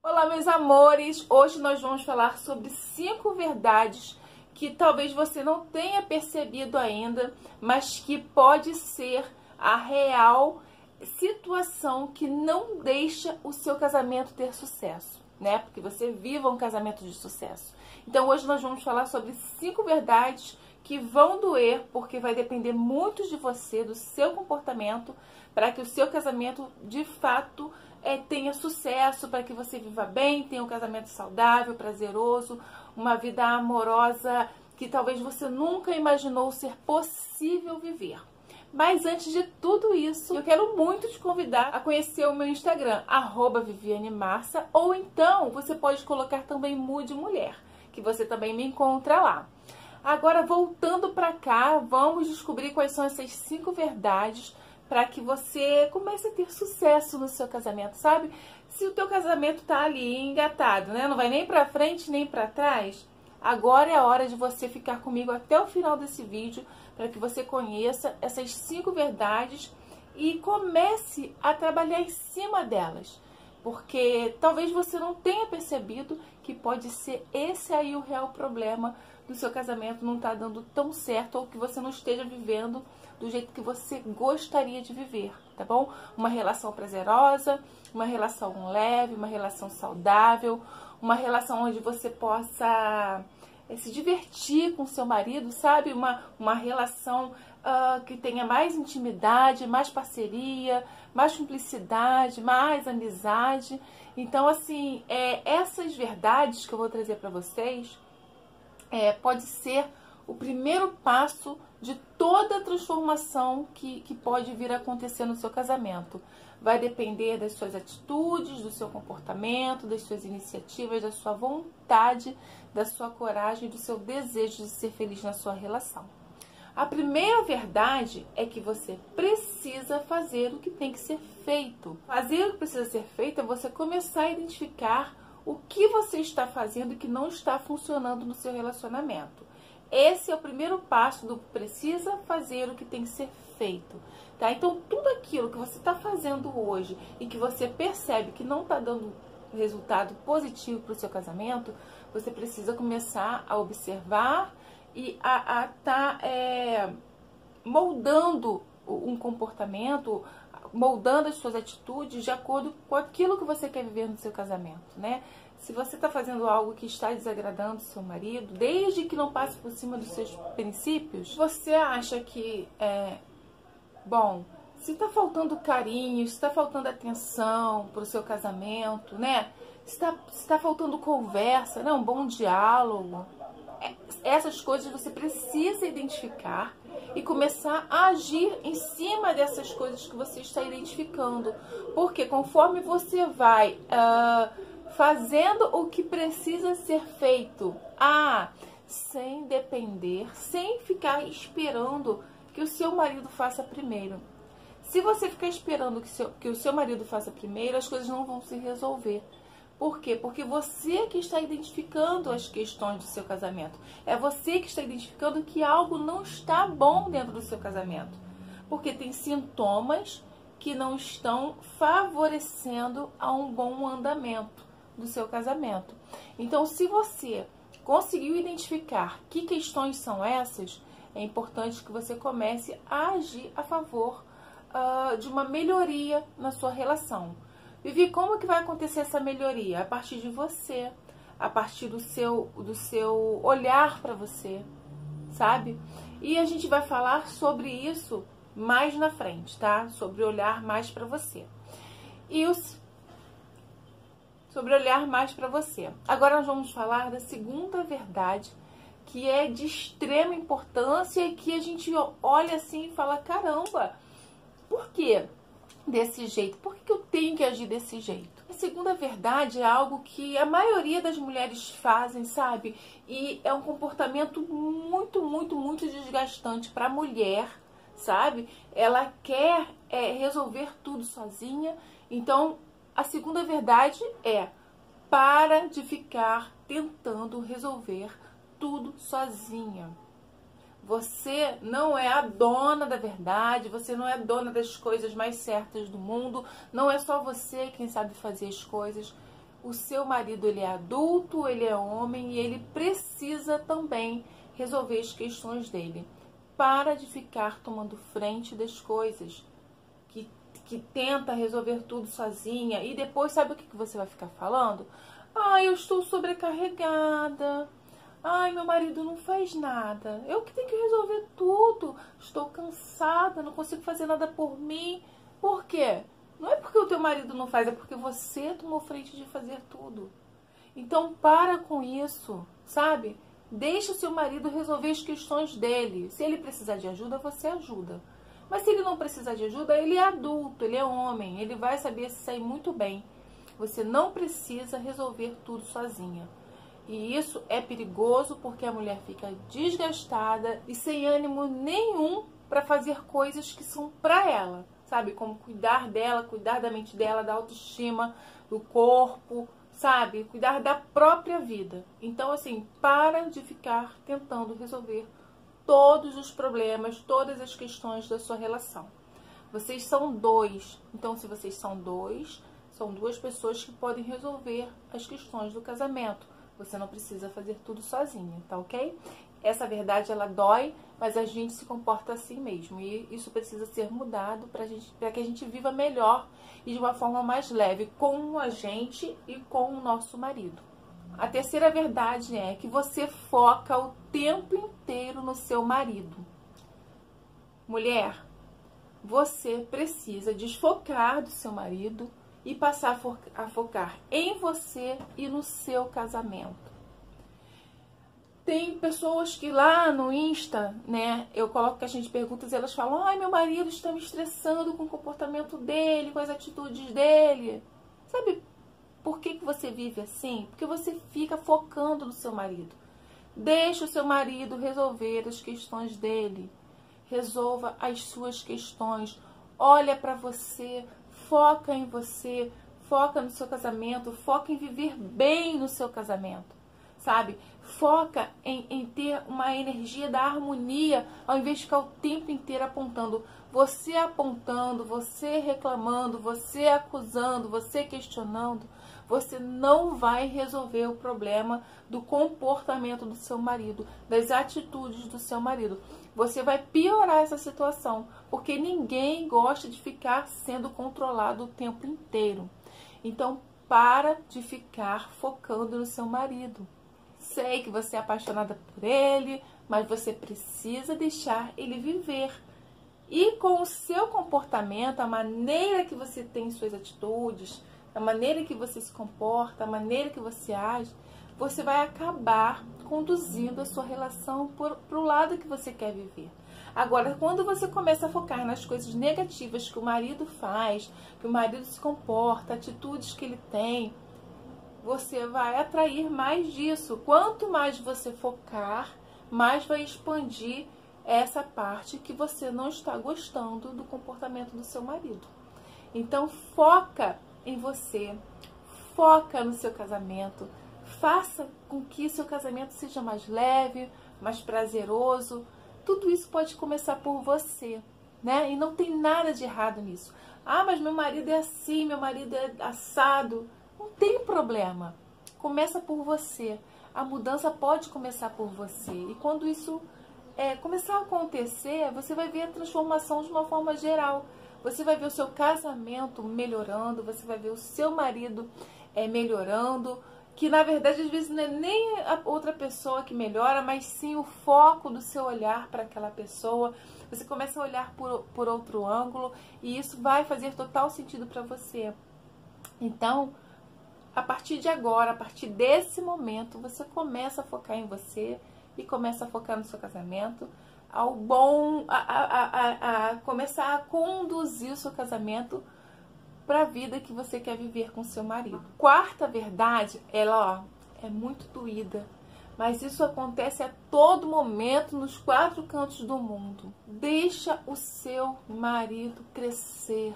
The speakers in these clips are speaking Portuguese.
Olá, meus amores! Hoje nós vamos falar sobre 5 verdades que talvez você não tenha percebido ainda, mas que pode ser a real situação que não deixa o seu casamento ter sucesso, né? Porque você viva um casamento de sucesso. Então hoje nós vamos falar sobre 5 verdades que vão doer, porque vai depender muito de você, do seu comportamento, para que o seu casamento de fato tenha sucesso, para que você viva bem, tenha um casamento saudável, prazeroso, uma vida amorosa que talvez você nunca imaginou ser possível viver. Mas antes de tudo isso, eu quero muito te convidar a conhecer o meu Instagram, @VivianeMarça, ou então você pode colocar também Mude Mulher, que você também me encontra lá. Agora, voltando para cá, vamos descobrir quais são essas 5 verdades para que você comece a ter sucesso no seu casamento, sabe? Se o teu casamento tá ali engatado, né? Não vai nem para frente nem para trás, agora é a hora de você ficar comigo até o final desse vídeo para que você conheça essas 5 verdades e comece a trabalhar em cima delas. Porque talvez você não tenha percebido que pode ser esse aí o real problema do seu casamento não tá dando tão certo, ou que você não esteja vivendo do jeito que você gostaria de viver, tá bom? Uma relação prazerosa, uma relação leve, uma relação saudável, uma relação onde você possa se divertir com seu marido, sabe? Uma relação que tenha mais intimidade, mais parceria, mais cumplicidade, mais amizade. Então, assim, essas verdades que eu vou trazer para vocês pode ser o primeiro passo de toda a transformação que pode vir a acontecer no seu casamento. Vai depender das suas atitudes, do seu comportamento, das suas iniciativas, da sua vontade, da sua coragem, do seu desejo de ser feliz na sua relação. A primeira verdade é que você precisa fazer o que tem que ser feito. Fazer o que precisa ser feito é você começar a identificar o que você está fazendo que não está funcionando no seu relacionamento. Esse é o primeiro passo do precisa fazer o que tem que ser feito, tá? Então, tudo aquilo que você está fazendo hoje e que você percebe que não está dando resultado positivo para o seu casamento, você precisa começar a observar e a estar moldando um comportamento, moldando as suas atitudes de acordo com aquilo que você quer viver no seu casamento, né? Se você está fazendo algo que está desagradando seu marido, desde que não passe por cima dos seus princípios, você acha que bom, se está faltando carinho, se está faltando atenção para o seu casamento, né? Se está faltando conversa, né? Um bom diálogo, essas coisas você precisa identificar e começar a agir em cima dessas coisas que você está identificando. Porque conforme você vai fazendo o que precisa ser feito, sem depender, sem ficar esperando que o seu marido faça primeiro. Se você ficar esperando que o seu marido faça primeiro, as coisas não vão se resolver. Por quê? Porque você que está identificando as questões do seu casamento. É você que está identificando que algo não está bom dentro do seu casamento. Porque tem sintomas que não estão favorecendo a um bom andamento do seu casamento. Então, se você conseguiu identificar que questões são essas, é importante que você comece a agir a favor de uma melhoria na sua relação. Vivi, como que vai acontecer essa melhoria? A partir de você, a partir do seu olhar para você, sabe? E a gente vai falar sobre isso mais na frente, tá? Sobre olhar mais para você. Sobre olhar mais para você. Agora nós vamos falar da segunda verdade, que é de extrema importância e que a gente olha assim e fala, caramba, por quê desse jeito? Por que eu tenho que agir desse jeito? A segunda verdade é algo que a maioria das mulheres fazem, sabe? E é um comportamento muito, muito, muito desgastante para a mulher, sabe? Ela quer resolver tudo sozinha. Então, a segunda verdade é: para de ficar tentando resolver tudo sozinha. Você não é a dona da verdade, você não é dona das coisas mais certas do mundo, não é só você quem sabe fazer as coisas. O seu marido, ele é adulto, ele é homem e ele precisa também resolver as questões dele. Para de ficar tomando frente das coisas, que tenta resolver tudo sozinha e depois sabe o que você vai ficar falando? Ai, eu estou sobrecarregada. Ai, meu marido não faz nada. Eu que tenho que resolver tudo. Estou cansada, não consigo fazer nada por mim. Por quê? Não é porque o teu marido não faz, é porque você tomou frente de fazer tudo. Então para com isso, sabe? Deixa o seu marido resolver as questões dele. Se ele precisar de ajuda, você ajuda. Mas se ele não precisar de ajuda, ele é adulto, ele é homem, ele vai saber se sair muito bem. Você não precisa resolver tudo sozinha. E isso é perigoso porque a mulher fica desgastada e sem ânimo nenhum para fazer coisas que são para ela, sabe? Como cuidar dela, cuidar da mente dela, da autoestima, do corpo, sabe? Cuidar da própria vida. Então, assim, para de ficar tentando resolver todos os problemas, todas as questões da sua relação. Vocês são dois. Então, se vocês são dois, são duas pessoas que podem resolver as questões do casamento. Você não precisa fazer tudo sozinha, tá ok? Essa verdade, ela dói, mas a gente se comporta assim mesmo. E isso precisa ser mudado para que a gente viva melhor e de uma forma mais leve com a gente e com o nosso marido. A terceira verdade é que você foca o tempo inteiro no seu marido. Mulher, você precisa desfocar do seu marido e passar a focar em você e no seu casamento. Tem pessoas que lá no Insta, né, eu coloco caixinha de perguntas e elas falam: ai, meu marido está me estressando com o comportamento dele, com as atitudes dele. Sabe por que você vive assim? Porque você fica focando no seu marido. Deixa o seu marido resolver as questões dele. Resolva as suas questões. Olha para você, foca em você, foca no seu casamento, foca em viver bem no seu casamento, sabe? Foca em ter uma energia da harmonia, ao invés de ficar o tempo inteiro apontando, você reclamando, você acusando, você questionando. Você não vai resolver o problema do comportamento do seu marido, das atitudes do seu marido. Você vai piorar essa situação, porque ninguém gosta de ficar sendo controlado o tempo inteiro. Então, para de ficar focando no seu marido. Sei que você é apaixonada por ele, mas você precisa deixar ele viver. E com o seu comportamento, a maneira que você tem suas atitudes, a maneira que você se comporta, a maneira que você age, você vai acabar conduzindo a sua relação para o lado que você quer viver. Agora, quando você começa a focar nas coisas negativas que o marido faz, que o marido se comporta, atitudes que ele tem, você vai atrair mais disso. Quanto mais você focar, mais vai expandir essa parte que você não está gostando do comportamento do seu marido. Então, foca em você, foca no seu casamento, faça com que seu casamento seja mais leve, mais prazeroso. Tudo isso pode começar por você, né? E não tem nada de errado nisso. Ah, mas meu marido é assim, meu marido é assado. Não tem problema. Começa por você. A mudança pode começar por você. E quando isso começar a acontecer, você vai ver a transformação de uma forma geral. Você vai ver o seu casamento melhorando, você vai ver o seu marido melhorando, que na verdade às vezes não é nem a outra pessoa que melhora, mas sim o foco do seu olhar para aquela pessoa. Você começa a olhar por outro ângulo e isso vai fazer total sentido para você. Então, a partir de agora, a partir desse momento, você começa a focar em você e começa a focar no seu casamento, começar a conduzir o seu casamento para a vida que você quer viver com seu marido. Quarta verdade, ela é muito doída, mas isso acontece a todo momento nos 4 cantos do mundo. Deixa o seu marido crescer.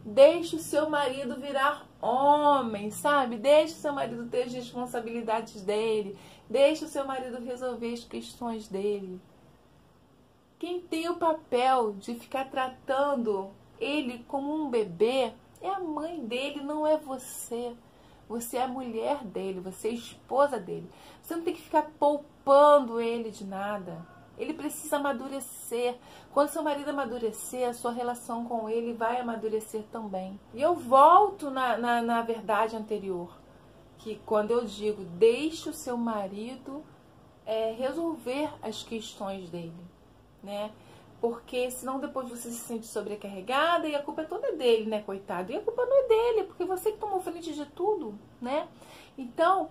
Deixe o seu marido virar homem, sabe? Deixe o seu marido ter as responsabilidades dele. Deixe o seu marido resolver as questões dele. Quem tem o papel de ficar tratando ele como um bebê é a mãe dele, não é você. Você é a mulher dele, você é a esposa dele. Você não tem que ficar poupando ele de nada. Ele precisa amadurecer. Quando seu marido amadurecer, a sua relação com ele vai amadurecer também. E eu volto na verdade anterior, que quando eu digo, deixe o seu marido resolver as questões dele, né? Porque senão depois você se sente sobrecarregada e a culpa é toda dele, né, coitado? E a culpa não é dele, porque você que tomou frente de tudo, né? Então,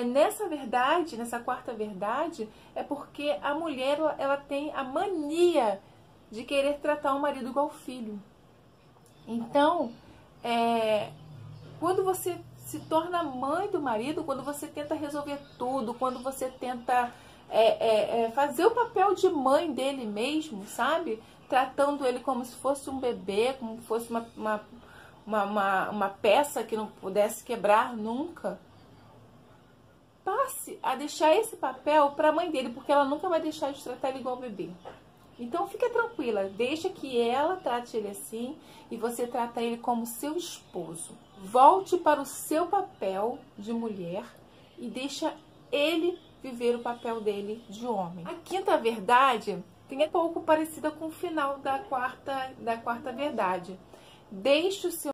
nessa verdade, nessa quarta verdade, é porque a mulher, ela tem a mania de querer tratar o marido igual filho. Então, quando você se torna mãe do marido, quando você tenta resolver tudo, quando você tenta fazer o papel de mãe dele mesmo, sabe? Tratando ele como se fosse um bebê, como se fosse uma peça que não pudesse quebrar nunca. Passe a deixar esse papel para a mãe dele, porque ela nunca vai deixar de tratar ele igual bebê. Então fica tranquila, deixa que ela trate ele assim e você trata ele como seu esposo. Volte para o seu papel de mulher e deixa ele viver o papel dele de homem. A quinta verdade tem um pouco parecida com o final da quarta verdade. Deixe o seu